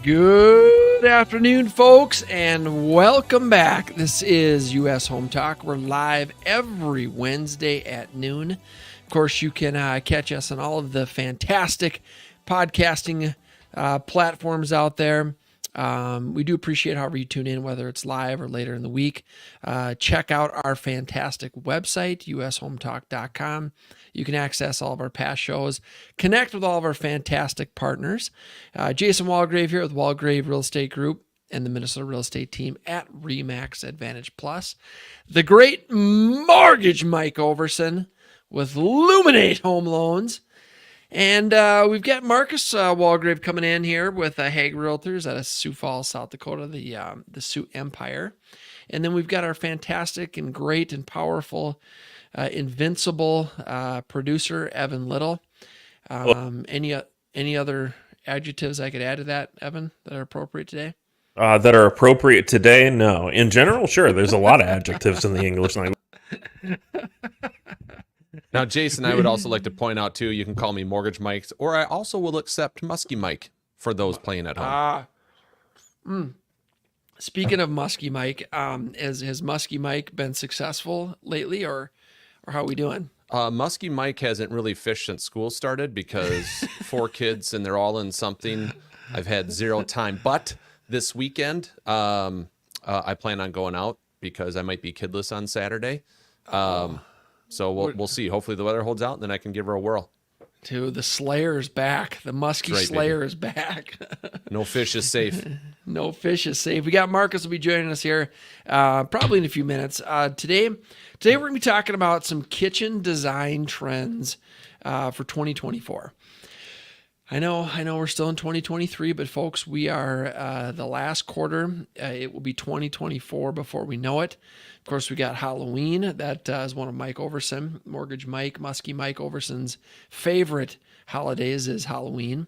Good afternoon, folks, and welcome back. This is U.S. Home Talk. We're live every Wednesday at noon. Of course, you can catch us on all of the fantastic podcasting platforms out there. We do appreciate however you tune in, whether it's live or later in the week. Check out our fantastic website, ushometalk.com. You can access all of our past shows, connect with all of our fantastic partners. Jason Walgrave here with Walgrave Real Estate Group and the Minnesota Real Estate Team at RE/MAX Advantage Plus. The great Mortgage Mike Overson with Luminate Home Loans. And we've got Marcus Walgrave coming in here with Hague Realtors out of Sioux Falls, South Dakota, the Sioux Empire. And then we've got our fantastic and great and powerful invincible producer, Evan Little. Any other adjectives I could add to that, Evan, that are appropriate today? That are appropriate today? No. In general, sure. There's a lot of adjectives in the English language. Now, Jason, I would also like to point out, too, you can call me Mortgage Mike, or I also will accept Muskie Mike for those playing at home. Speaking of Muskie Mike, has Muskie Mike been successful lately, or how are we doing? Muskie Mike hasn't really fished since school started because 4 kids and they're all in something. I've had zero time. But this weekend, I plan on going out because I might be kidless on Saturday. So we'll see. Hopefully the weather holds out, and then I can give her a whirl. Dude, the Slayer is back. The Muskie Slayer is back. No fish is safe. No fish is safe. We got Marcus will be joining us here probably in a few minutes. Today we're going to be talking about some kitchen design trends for 2024. I know we're still in 2023, but folks, we are the last quarter. It will be 2024 before we know it. Of course, we got Halloween. That is one of Mike Overson, Mortgage Mike, Muskie Mike Overson's favorite holidays is Halloween.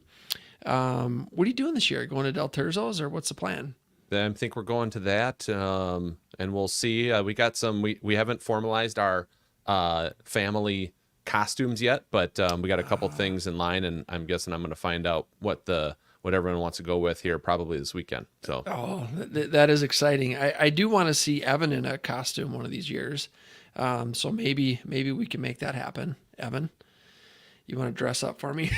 What are you doing this year? Going to Del Terzo's, or what's the plan? I think we're going to that, and we'll see. We got some. We haven't formalized our family costumes yet, but we got a couple things in line, and I'm guessing I'm going to find out what everyone wants to go with here probably this weekend. So that is exciting. I do want to see Evan in a costume one of these years. So maybe we can make that happen. Evan, you want to dress up for me?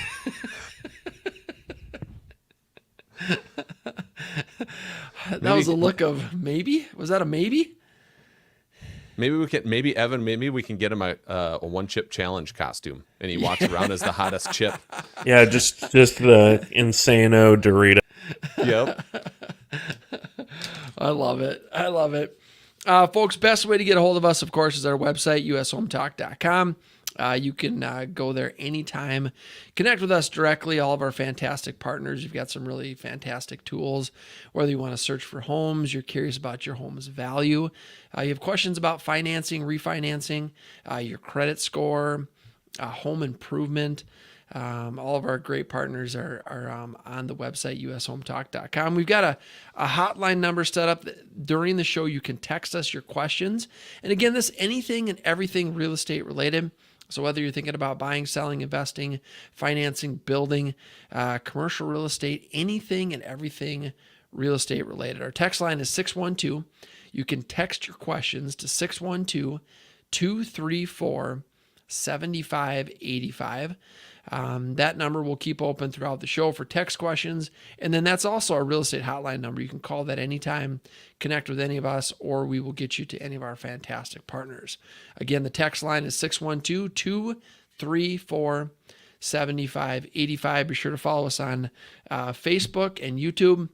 That was a look of maybe. Was that a maybe? Maybe Evan, we can get him a one chip challenge costume, and he walks around as the hottest chip. Yeah, just the Insano Dorito. Yep. I love it. Folks, best way to get a hold of us, of course, is our website, ushometalk.com. You can go there anytime. Connect with us directly, all of our fantastic partners. You've got some really fantastic tools, whether you want to search for homes, you're curious about your home's value, you have questions about financing, refinancing, your credit score, home improvement. All of our great partners are on the website, ushometalk.com. We've got a hotline number set up. During the show, you can text us your questions. And again, this anything and everything real estate related. So whether you're thinking about buying, selling, investing, financing, building, commercial real estate, anything and everything real estate related. Our text line is 612. You can text your questions to 612-234-7585. That number will keep open throughout the show for text questions. And then that's also our real estate hotline number. You can call that anytime, connect with any of us, or we will get you to any of our fantastic partners. Again, the text line is 612-234-7585. Be sure to follow us on Facebook and YouTube.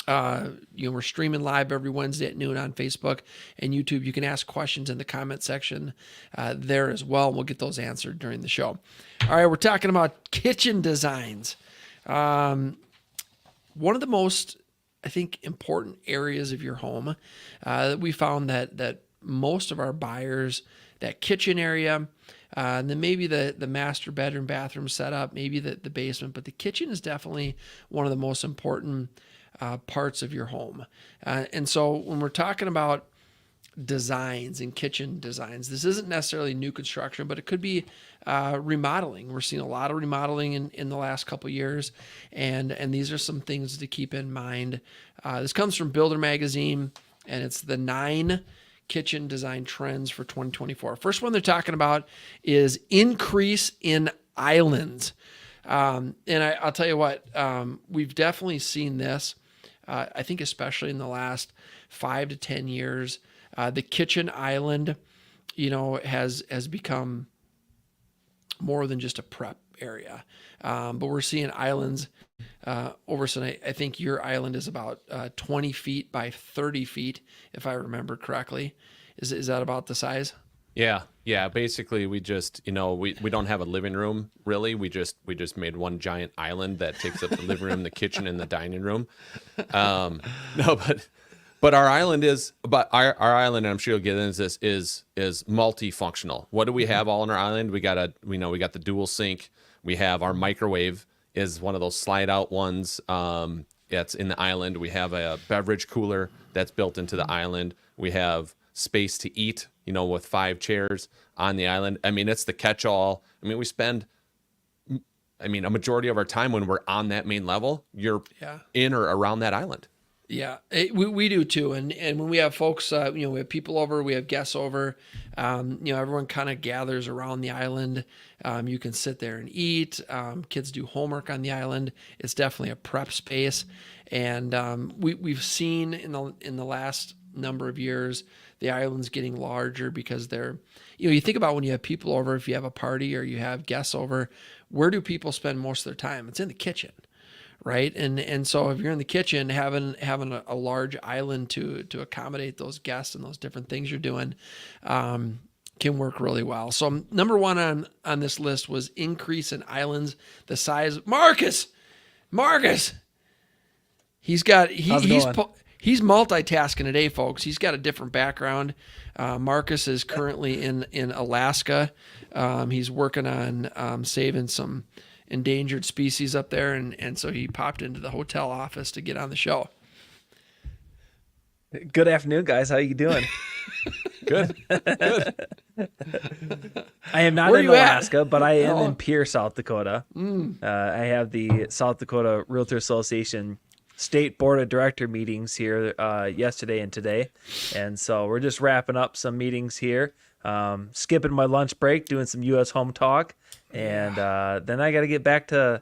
We're streaming live every Wednesday at noon on Facebook and YouTube. You can ask questions in the comment section there as well. We'll get those answered during the show. All right, we're talking about kitchen designs. One of the most, I think, important areas of your home. We found that most of our buyers, that kitchen area, and then maybe the master bedroom, bathroom setup, maybe the basement, but the kitchen is definitely one of the most important parts of your home. And so when we're talking about designs and kitchen designs, this isn't necessarily new construction, but it could be remodeling. We're seeing a lot of remodeling in the last couple of years, and these are some things to keep in mind. This comes from Builder Magazine, and it's the 9 kitchen design trends for 2024. First one they're talking about is increase in islands. And I'll tell you what, we've definitely seen this. I think especially in the last 5 to 10 years, the kitchen island, has become more than just a prep area. But we're seeing islands over. So I think your island is about 20 feet by 30 feet, if I remember correctly. Is that about the size? Yeah. Basically, we just, we don't have a living room really. We just made one giant island that takes up the living room, the kitchen, and the dining room. No, but our island is, our island, and I'm sure you'll get into this, is multifunctional. What do we have all on our island? We got the dual sink. We have our microwave is one of those slide out ones. That's in the island. We have a beverage cooler that's built into the island. We have space to eat, with 5 chairs on the island. I mean, it's the catch-all. I mean, we spend, a majority of our time when we're on that main level, you're in or around that island. Yeah, we do too. And when we have folks, we have people over, we have guests over, everyone kind of gathers around the island. You can sit there and eat. Kids do homework on the island. It's definitely a prep space. And we've seen in the last number of years, the island's getting larger because they're, you think about when you have people over, if you have a party or you have guests over, where do people spend most of their time? It's in the kitchen, right? And so if you're in the kitchen, having a large island to accommodate those guests and those different things you're doing, can work really well. So number 1 on this list was increase in islands, the size. Marcus, he's multitasking today, folks. He's got a different background. Marcus is currently in Alaska. He's working on saving some endangered species up there, and so he popped into the hotel office to get on the show. Good afternoon, guys. How you doing? Good. I am not in Alaska, but I am in Pierre, South Dakota. I have the South Dakota Realtor Association state board of director meetings here yesterday and today, and so we're just wrapping up some meetings here, skipping my lunch break, doing some U.S. home talk, and then I got to get back to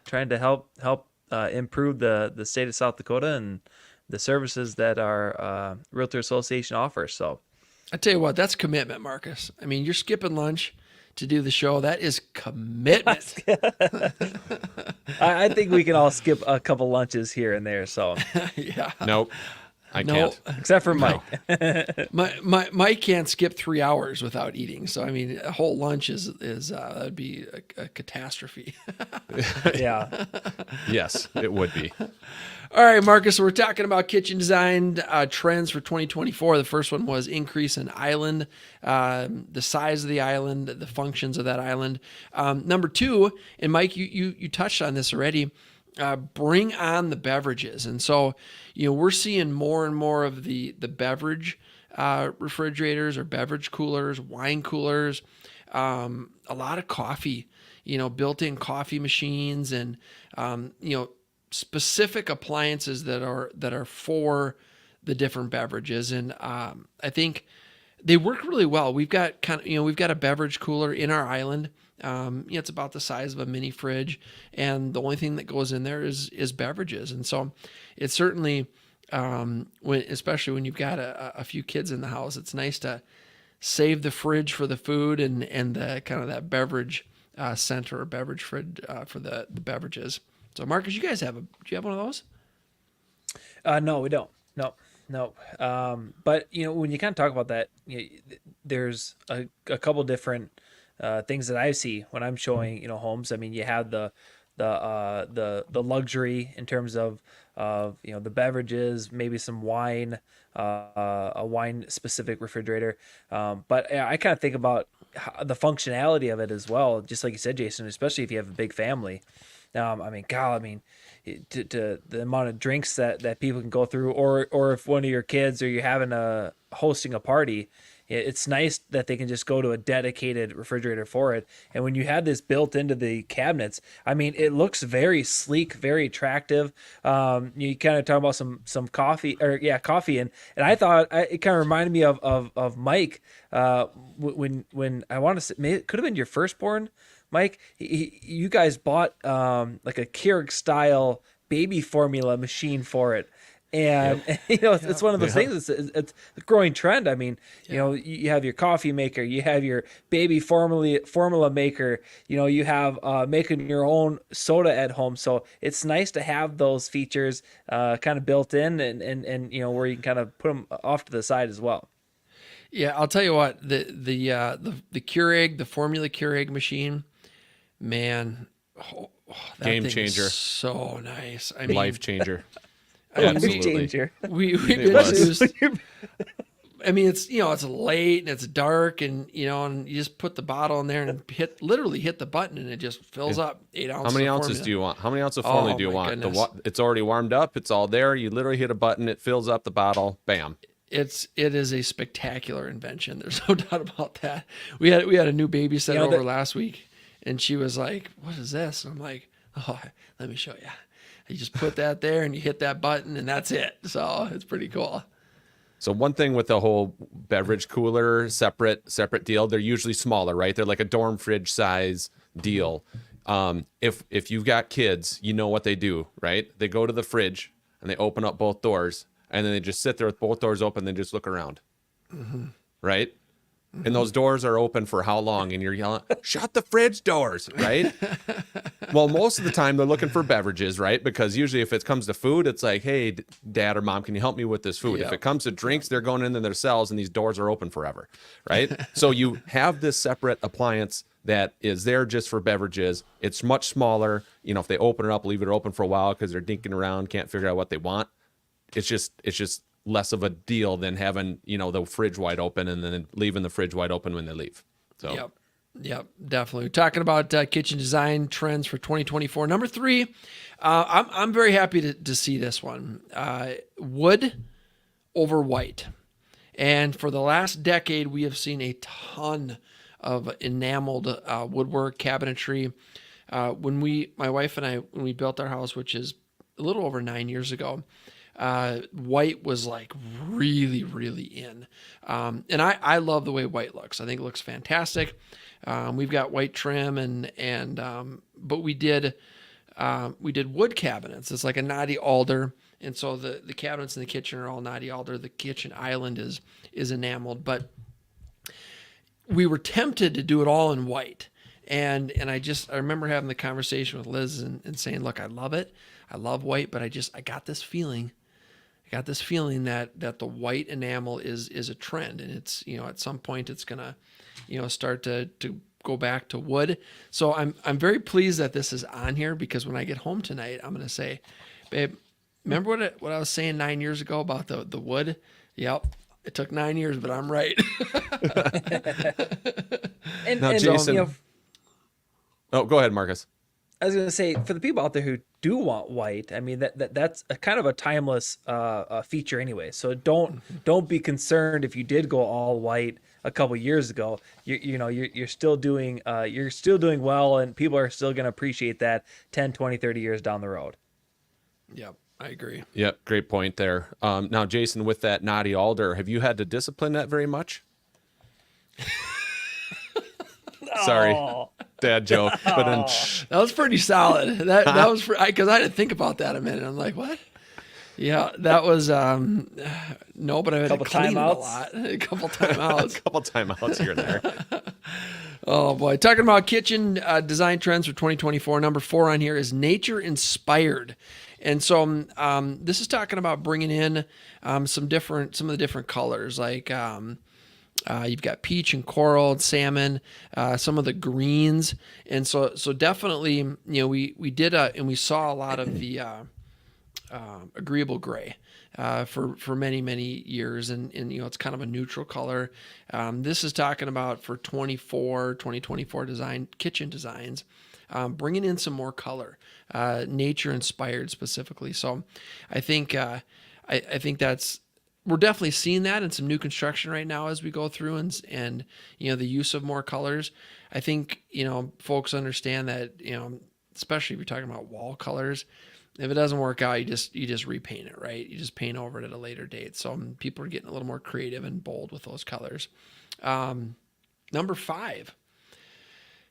trying to help improve the state of South Dakota and the services that our Realtor Association offers. So I tell you what, that's commitment, Marcus. I mean, you're skipping lunch to do the show. That is commitment. I think we can all skip a couple lunches here and there. So yeah. Nope. I can't. Except for Mike. Mike can't skip 3 hours without eating. So, I mean, a whole lunch is that'd be a catastrophe. Yeah. Yes, it would be. All right, Marcus, so we're talking about kitchen design trends for 2024. The first one was increase in island, the size of the island, the functions of that island. Number 2, and Mike, you touched on this already, bring on the beverages. And so, we're seeing more and more of the beverage refrigerators or beverage coolers, wine coolers. a lot of coffee, built-in coffee machines and, specific appliances that are for the different beverages. And I think they work really well. We've got we've got a beverage cooler in our island. It's about the size of a mini fridge, and the only thing that goes in there is beverages. And so it's certainly, especially when you've got a few kids in the house, it's nice to save the fridge for the food and the kind of that beverage center or beverage fridge for the beverages. So Marcus, do you have one of those? No, we don't. No. But when you kind of talk about that, there's a couple different things that I see when I'm showing homes. I mean, you have the luxury in terms of the beverages, maybe some wine, a wine specific refrigerator. But I kind of think about the functionality of it as well. Just like you said, Jason, especially if you have a big family. To the amount of drinks that people can go through, or if one of your kids or you're having hosting a party, it's nice that they can just go to a dedicated refrigerator for it. And when you have this built into the cabinets, it looks very sleek, very attractive. You kind of talk about some coffee and I thought it kind of reminded me of Mike when I want to say, maybe it could have been your firstborn, Mike. You guys bought like a Keurig style baby formula machine for it. And, it's one of those things. It's a growing trend. You have your coffee maker, you have your baby formula maker, you have making your own soda at home. So it's nice to have those features kind of built in and where you can kind of put them off to the side as well. Yeah, I'll tell you what, the Keurig, the formula Keurig machine, man, that game thing changer, is so nice. Life changer. Changer. We've introduced. It's late and it's dark and and you just put the bottle in there and literally hit the button and it just fills up 8 ounces. How many of ounces formula. do you want? How many ounces of formula do you want? It's already warmed up. It's all there. You literally hit a button. It fills up the bottle. Bam. It is a spectacular invention. There's no doubt about that. We had a new babysitter over last week, and she was like, "What is this?" And I'm like, "Oh, let me show you." You just put that there and you hit that button and that's it. So it's pretty cool. So one thing with the whole beverage cooler separate deal, they're usually smaller, right? They're like a dorm fridge size deal. If you've got kids, you know what they do, right? They go to the fridge and they open up both doors and then they just sit there with both doors open and they just look around, right? And those doors are open for how long? And you're yelling, shut the fridge doors, right? Well, most of the time they're looking for beverages, right? Because usually if it comes to food, it's like, hey, dad or mom, can you help me with this food? Yep. If it comes to drinks, they're going into their cells and these doors are open forever, right? So you have this separate appliance that is there just for beverages. It's much smaller. If they open it up, leave it open for a while because they're dinking around, can't figure out what they want. It's just less of a deal than having the fridge wide open and then leaving the fridge wide open when they leave. So yep, definitely. We're talking about kitchen design trends for 2024. Number 3, I'm very happy to see this one. Wood over white. And for the last decade, we have seen a ton of enameled woodwork, cabinetry. My wife and I, when we built our house, which is a little over 9 years ago, white was like really, really in. And I love the way white looks. I think it looks fantastic. We've got white trim but we did wood cabinets. It's like a knotty alder. And so the cabinets in the kitchen are all knotty alder. The kitchen island is enameled, but we were tempted to do it all in white. And I remember having the conversation with Liz and saying, look, I love it. I love white, but I got this feeling. that the white enamel is a trend, and it's at some point it's gonna start to go back to wood. So I'm very pleased that this is on here, because when I get home tonight, I'm gonna say, babe, remember what I was saying 9 years ago about the wood? Yep, it took 9 years, but I'm right. Now, Jason. Oh, go ahead, Marcus. I was going to say, for the people out there who do want white, I mean, that's a kind of a timeless feature anyway. So don't be concerned if you did go all white. a couple years ago, you're still doing well, and people are still going to appreciate that 10, 20, 30 years down the road. Yep, I agree. Yep, great point there. Now, Jason, with that knotty alder, have you had to discipline that very much? Sorry, dad joke. But then, That was pretty solid. That was because I didn't think about that a minute. I'm like, what? Yeah, that was no, but I had to clean it a lot. A couple timeouts. a couple timeouts here and there. Oh boy, talking about kitchen design trends for 2024. Number 4 on here is nature inspired, and so this is talking about bringing in some of the different colors, like you've got peach and coral and salmon, some of the greens, and so definitely, we did and we saw a lot of the agreeable gray for many years, and it's kind of a neutral color. This is talking about for 2024 kitchen designs, bringing in some more color, nature inspired specifically. So I think that's, we're definitely seeing that in some new construction right now as we go through, and the use of more colors. I think folks understand that, especially if you're talking about wall colors, if it doesn't work out, you just repaint it, right? You just paint over it at a later date. So people are getting a little more creative and bold with those colors. Number 5.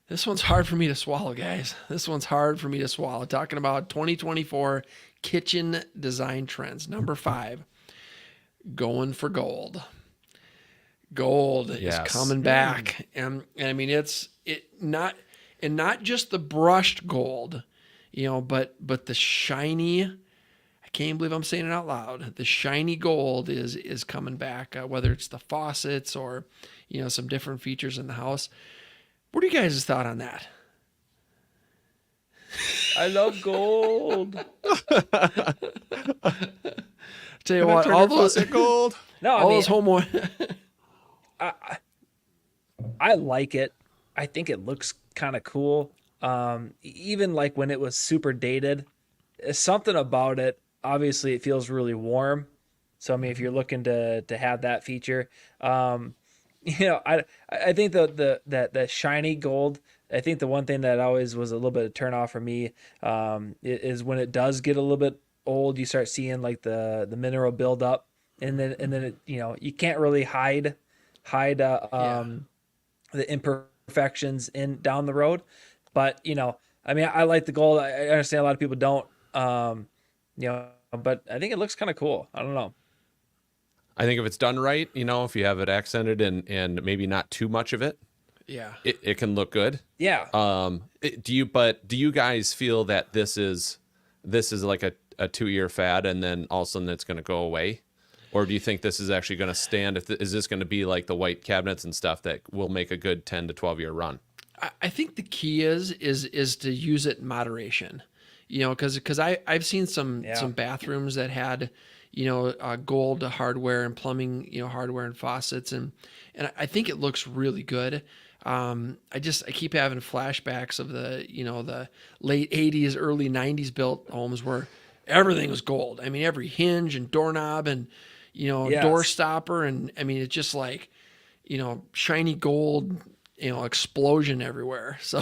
This one's hard for me to swallow, guys. This one's hard for me to swallow. Talking about 2024 kitchen design trends. Number 5, going for gold. Gold is coming back, and I mean not just the brushed gold. But the shiny, I can't believe I'm saying it out loud. The shiny gold is coming back, whether it's the faucets or, some different features in the house. What are you guys' thought on that? I love gold. Tell you what, all those gold. No, those home. I like it. I think it looks kind of cool. Even like when it was super dated, something about it, obviously it feels really warm. So, I mean, if you're looking to have that feature, I think the shiny gold, I think the one thing that always was a little bit of turn off for me, is when it does get a little bit old, you start seeing like the mineral build up, and then it, you can't really hide the imperfections down the road. But, I mean, I like the gold. I understand a lot of people don't, but I think it looks kind of cool. I don't know. I think if it's done right, if you have it accented and maybe not too much of it, yeah, it can look good. Yeah. Do you guys feel that this is like a 2-year fad and then all of a sudden it's going to go away? Or do you think this is actually going to stand? Is this going to be like the white cabinets and stuff that will make a good 10 to 12 year run? I think the key is to use it in moderation, because I've seen some bathrooms that had, gold hardware and plumbing, hardware and faucets, and I think it looks really good. I keep having flashbacks of the late 80s, early 90s built homes where everything was gold. I mean, every hinge and doorknob and, door stopper. And I mean, it's just like, shiny gold, explosion everywhere. So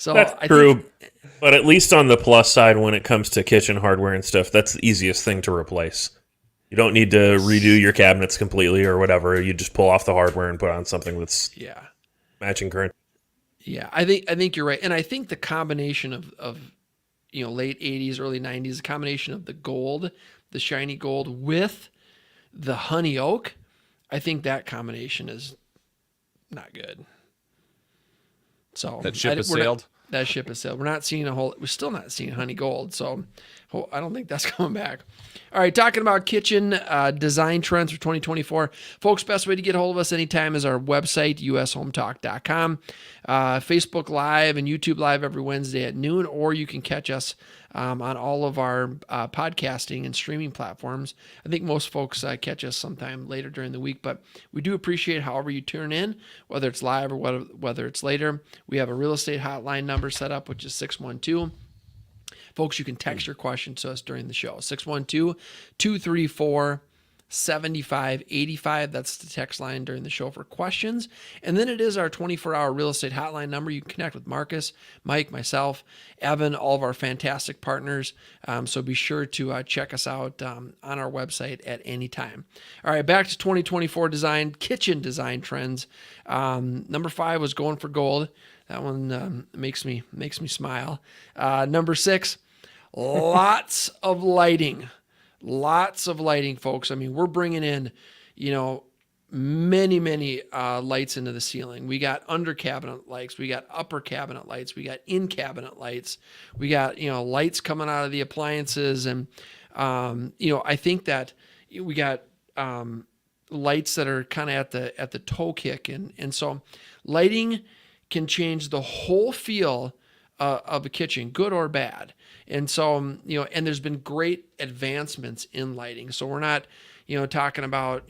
that's true. But at least on the plus side, when it comes to kitchen hardware and stuff, that's the easiest thing to replace. You don't need to redo your cabinets completely or whatever. You just pull off the hardware and put on something that's matching current. Yeah, I think you're right. And I think the combination of late 80s, early 90s, the combination of the gold, the shiny gold with the honey oak, I think that combination is not good. So that ship has sailed. That ship has sailed. We're still not seeing honey gold. So I don't think that's coming back. All right, talking about kitchen design trends for 2024. Folks, best way to get a hold of us anytime is our website, ushometalk.com. Facebook Live and YouTube Live every Wednesday at noon, or you can catch us on all of our podcasting and streaming platforms. I think most folks catch us sometime later during the week, but we do appreciate however you tune in, whether it's live or whether it's later. We have a real estate hotline number set up, which is 612. Folks, you can text your question to us during the show, 612-234 7585. That's the text line during the show for questions. And then it is our 24-hour real estate hotline number. You can connect with Marcus, Mike, myself, Evan, all of our fantastic partners. So be sure to check us out on our website at any time. All right, back to 2024 kitchen design trends. Number 5 was going for gold. That one makes me smile. Number 6, lots of lighting. Lots of lighting, folks. I mean, we're bringing in, many lights into the ceiling. We got under cabinet lights. We got upper cabinet lights. We got in cabinet lights. We got, lights coming out of the appliances. And, I think that we got lights that are kind of at the toe kick. And so lighting can change the whole feel of a kitchen, good or bad. And so, and there's been great advancements in lighting. So we're not, talking about,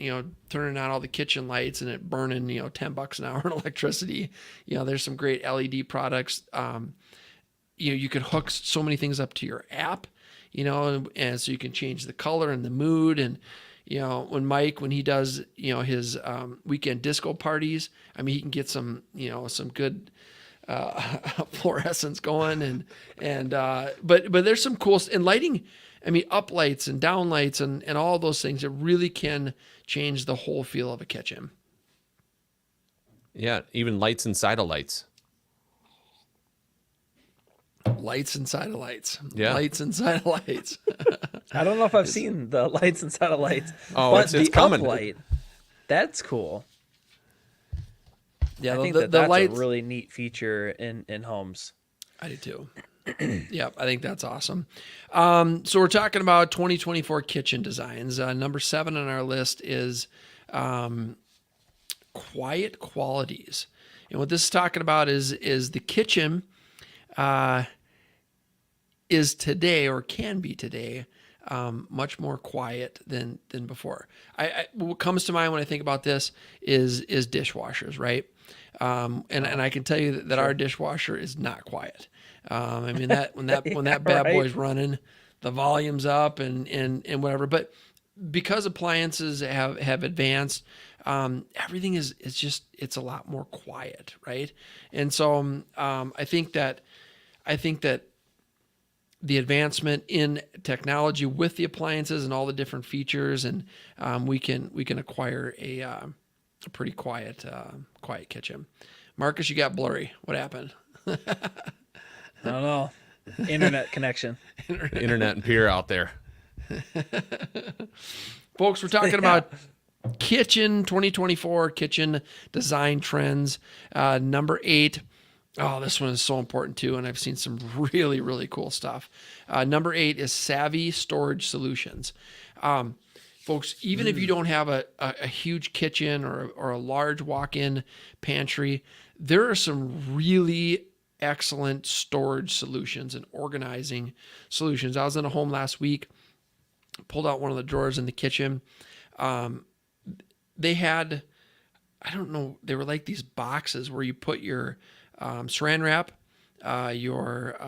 turning on all the kitchen lights and it burning, $10 an hour in electricity. There's some great LED products. You could hook so many things up to your app, and so you can change the color and the mood. And, when he does, his weekend disco parties, I mean, he can get some good fluorescence going but there's some cool and lighting. I mean, up lights and down lights and all those things. It really can change the whole feel of a kitchen. Yeah, even lights inside of lights. Lights inside of lights. Yeah. Lights inside of lights. I don't know if I've seen the lights inside of lights. Oh, but it's coming. Uplight, that's cool. Yeah, I think the that's lights, a really neat feature in homes. I do too. Yeah, I think that's awesome. So we're talking about 2024 kitchen designs. Number 7 on our list is quiet qualities. And what this is talking about is the kitchen is today, or can be today, much more quiet than before. What comes to mind when I think about this is dishwashers, right? And I can tell you that our dishwasher is not quiet. I mean, that when that bad right. boy's running, the volume's up and whatever. But because appliances have advanced, everything is just, it's a lot more quiet, right? And so I think that the advancement in technology with the appliances and all the different features, and we can acquire a pretty quiet kitchen. Marcus, you got blurry. What happened? I don't know. Internet connection. Internet and peer out there. Folks, we're talking about kitchen 2024 kitchen design trends. Number 8. Oh, this one is so important too, and I've seen some really, really cool stuff. Number 8 is savvy storage solutions. Folks, even if you don't have a huge kitchen or a large walk-in pantry, there are some really excellent storage solutions and organizing solutions. I was in a home last week, pulled out one of the drawers in the kitchen. They had, I don't know, they were like these boxes where you put your saran wrap, your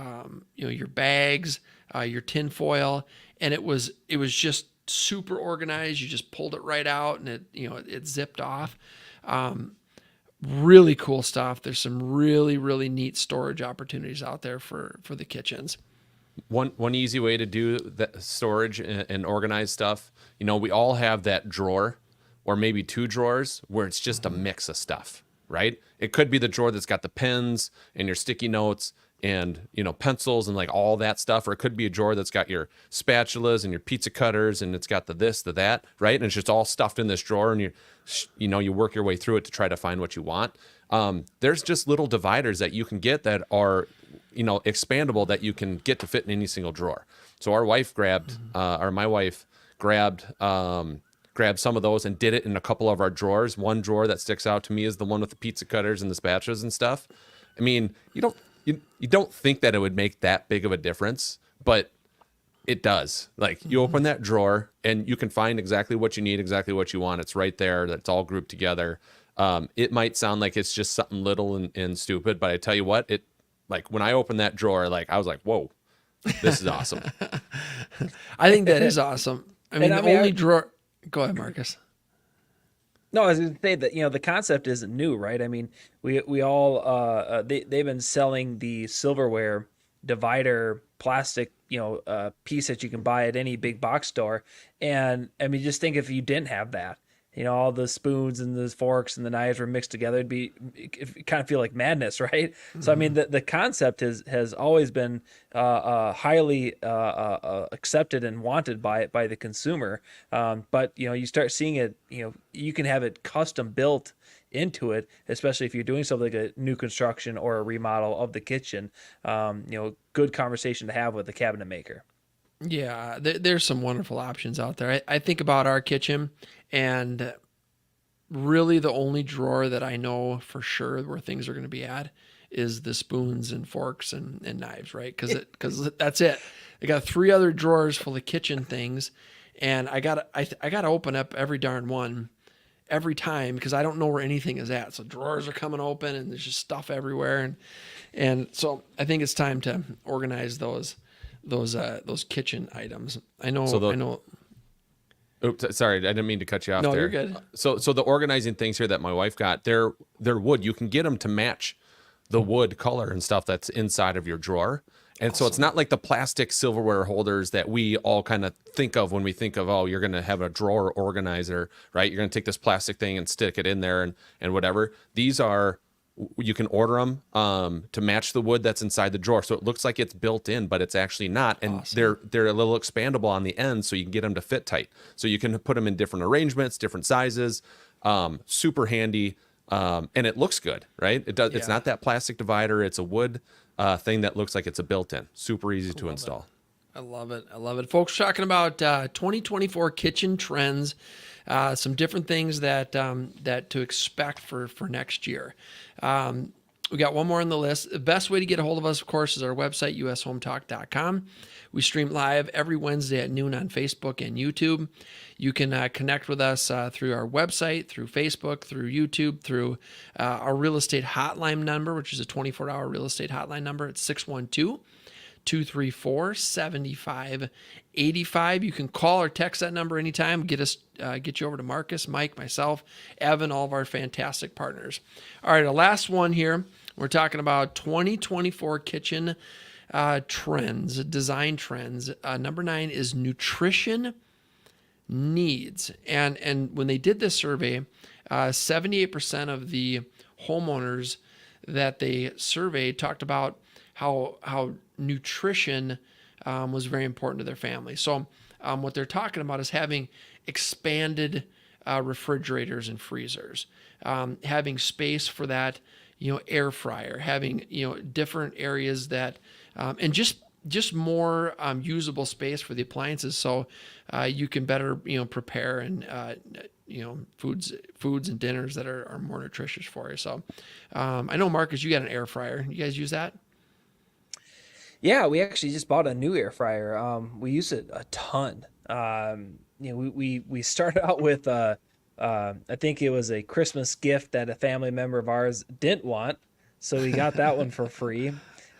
bags, your tin foil, and it was just super organized. You just pulled it right out and it zipped off. Really cool stuff. There's some really, really neat storage opportunities out there for the kitchens. One easy way to do that storage and organize stuff, we all have that drawer or maybe 2 drawers where it's just a mix of stuff, right? It could be the drawer that's got the pens and your sticky notes and, pencils and like all that stuff. Or it could be a drawer that's got your spatulas and your pizza cutters and it's got the this, the that, right? And it's just all stuffed in this drawer and you work your way through it to try to find what you want. There's just little dividers that you can get that are, expandable, that you can get to fit in any single drawer. So my wife grabbed some of those and did it in a couple of our drawers. One drawer that sticks out to me is the one with the pizza cutters and the spatulas and stuff. I mean, you don't think that it would make that big of a difference, but it does. Like you open that drawer and you can find exactly what you need, exactly what you want. It's right there. That's all grouped together. It might sound like it's just something little and stupid, but I tell you what, like when I opened that drawer, like I was like, whoa, this is awesome. I think that is awesome. I mean, the only drawer. Go ahead, Marcus. No, I was going to say that the concept isn't new, right? I mean, we all they've been selling the silverware divider plastic piece that you can buy at any big box store, and I mean, just think if you didn't have that, all the spoons and the forks and the knives were mixed together, it kind of feel like madness, right? Mm-hmm. So I mean, the concept has always been highly accepted and wanted by the consumer. But you start seeing it. You can have it custom built into it, especially if you're doing something like a new construction or a remodel of the kitchen. Good conversation to have with the cabinet maker. Yeah, there's some wonderful options out there. I think about our kitchen, and really the only drawer that I know for sure where things are going to be at is the spoons and forks and knives, right? Because that's it. I got 3 other drawers full of kitchen things, and I got to open up every darn one every time because I don't know where anything is at. So drawers are coming open, and there's just stuff everywhere, and so I think it's time to organize those kitchen items. I know. Oops, sorry, I didn't mean to cut you off there. No, you're good. So the organizing things here that my wife got, they're wood. You can get them to match the wood color and stuff that's inside of your drawer. And so it's not like the plastic silverware holders that we all kind of think of when we think of, oh, you're going to have a drawer organizer, right? You're going to take this plastic thing and stick it in there and whatever. These are, you can order them to match the wood that's inside the drawer. So it looks like it's built in, but it's actually not. And awesome. They're a little expandable on the end, so you can get them to fit tight. So you can put them in different arrangements, different sizes, super handy. And it looks good, right? It does. Yeah. It's not that plastic divider. It's a wood thing that looks like it's a built-in. Super easy to install. I love it. Folks, talking about 2024 kitchen trends. Some different things that to expect for next year. We got one more on the list. The best way to get a hold of us, of course, is our website, ushometalk.com. We stream live every Wednesday at noon on Facebook and YouTube. You can connect with us through our website, through Facebook, through YouTube, through our real estate hotline number, which is a 24-hour real estate hotline number. It's 612-234-7585. You can call or text that number anytime. Get you over to Marcus, Mike, myself, Evan, all of our fantastic partners. All right, our last one here. We're talking about 2024 kitchen trends, design trends. Number 9 is nutrition needs. And when they did this survey, 78% of the homeowners that they surveyed talked about how nutrition was very important to their family. So what they're talking about is having expanded refrigerators and freezers, having space for that, air fryer, having, different areas that, and just more usable space for the appliances, so you can better, prepare and foods and dinners that are more nutritious for you. So I know, Marcus, you got an air fryer. You guys use that? Yeah, we actually just bought a new air fryer. We use it a ton. We started out with I think it was a Christmas gift that a family member of ours didn't want, so we got that one for free.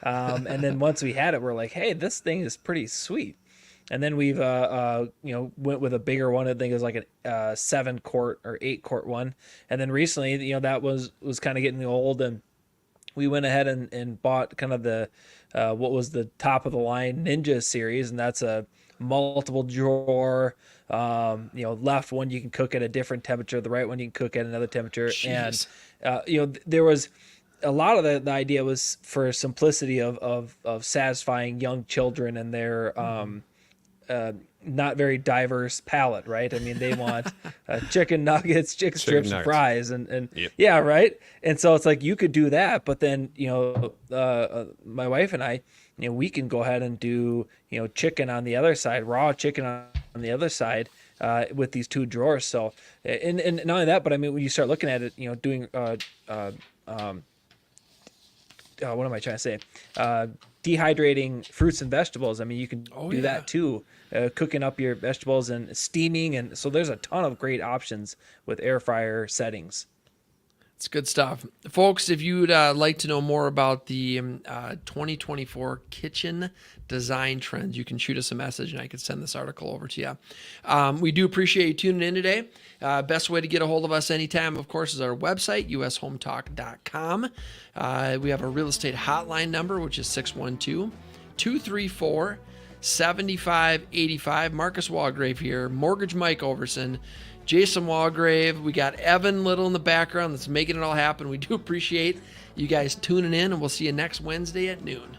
And then once we had it, we're like, hey, this thing is pretty sweet. And then we've went with a bigger one. I think it was like a 7-quart or 8-quart one. And then recently, that was kind of getting old, and we went ahead and bought kind of the what was the top of the line Ninja series, and that's a multiple drawer, left one you can cook at a different temperature, the right one you can cook at another temperature. Jeez. And there was a lot of the idea was for simplicity of satisfying young children and their not very diverse palate, right? I mean, they want chicken nuggets, chicken strips, and fries, and yep. Yeah, right. And so it's like you could do that, but then my wife and I, we can go ahead and do chicken on the other side, raw chicken on the other side with these 2 drawers. So and not only that, but I mean, when you start looking at it, doing what am I trying to say? Dehydrating fruits and vegetables. I mean, you can do that too, cooking up your vegetables and steaming. And so there's a ton of great options with air fryer settings. It's good stuff. Folks, if you'd like to know more about the 2024 kitchen design trends, you can shoot us a message and I can send this article over to you. We do appreciate you tuning in today. Best way to get a hold of us anytime, of course, is our website, ushometalk.com. We have a real estate hotline number, which is 612-234-7585. Marcus Walgrave here, Mortgage Mike Overson, Jason Walgrave. We got Evan Little in the background that's making it all happen. We do appreciate you guys tuning in, and we'll see you next Wednesday at noon.